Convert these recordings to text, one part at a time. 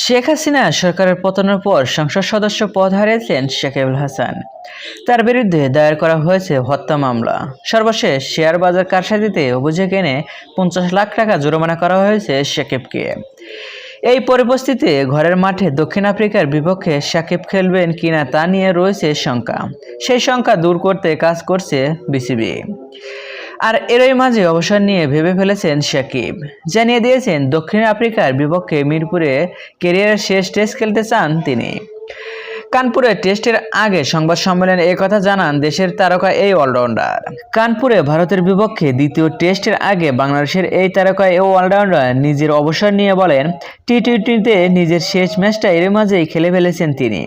শেখ হাসিনা সরকারের পতনের পর সংসদ সদস্য পদ হারিয়েছেন সাকিব আল হাসান। তার বিরুদ্ধে দায়ের করা হয়েছে হত্যা মামলা। সর্বশেষ শেয়ার বাজার কারসাজিতে অভিযোগ এনে 50 লাখ টাকা জরিমানা করা হয়েছে সাকিবকে। এই পরিস্থিতিতে ঘরের মাঠে দক্ষিণ আফ্রিকার বিপক্ষে সাকিব খেলবেন কিনা তা নিয়ে রয়েছে শঙ্কা। সেই শঙ্কা দূর করতে কাজ করছে বিসিবি। আর এরই মাঝে অবসর নিয়ে ভেবে ফেলেছেন সাকিব। জানিয়ে দিয়েছেন দক্ষিণ আফ্রিকার বিপক্ষে মিরপুরে ক্যারিয়ারের শেষ টেস্ট খেলতে চান তিনি। কানপুরে টেস্টের আগে সংবাদ সম্মেলনে একথা জানান দেশের তারকা এই অলরাউন্ডার। কানপুরে ভারতের বিপক্ষে দ্বিতীয় টেস্টের আগে বাংলাদেশের এই তারকা এই অলরাউন্ডার নিজের অবসর নিয়ে বলেন, টি-20তে নিজের শেষ ম্যাচটা এর মাঝেই খেলে ফেলেছেন তিনি।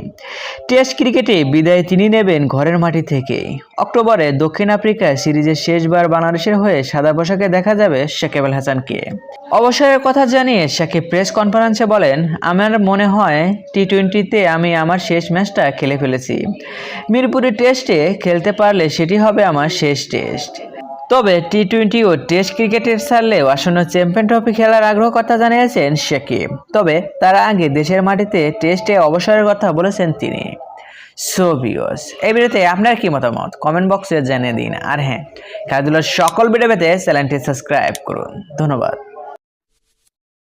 টেস্ট ক্রিকেটে বিদায় তিনি নেবেন ঘরের মাটি থেকে। অক্টোবরে দক্ষিণ আফ্রিকায় সিরিজের শেষবার বাংলাদেশের হয়ে সাদা পোশাকে দেখা যাবে সাকিব আল হাসানকে। অবসরের কথা জানিয়ে সাকিব প্রেস কনফারেন্সে বলেন, আমার মনে হয় টি-20তে আমি আমার শেষ ম্যাচটা খেলে ফেলেছি। মিরপুরে টেস্টে খেলতে পারলে সেটি হবে আমার শেষ টেস্ট। তবে টি-20 ও টেস্ট ক্রিকেটের ছাড়লেও আসন্ন চ্যাম্পিয়ন ট্রফি খেলার আগ্রহ কথা জানিয়েছেন সাকিব। তবে তার আগে দেশের মাটিতে টেস্টে অবসরের কথা বলেছেন তিনি। সো ভিউয়ার্স, এই ভিডিওতে আপনার কি মতামত কমেন্ট বক্সে জানিয়ে দিন। আর হ্যাঁ, খেলাধুলার সকল ভিডিও পেতে চ্যানেলটি সাবস্ক্রাইব করুন। ধন্যবাদ।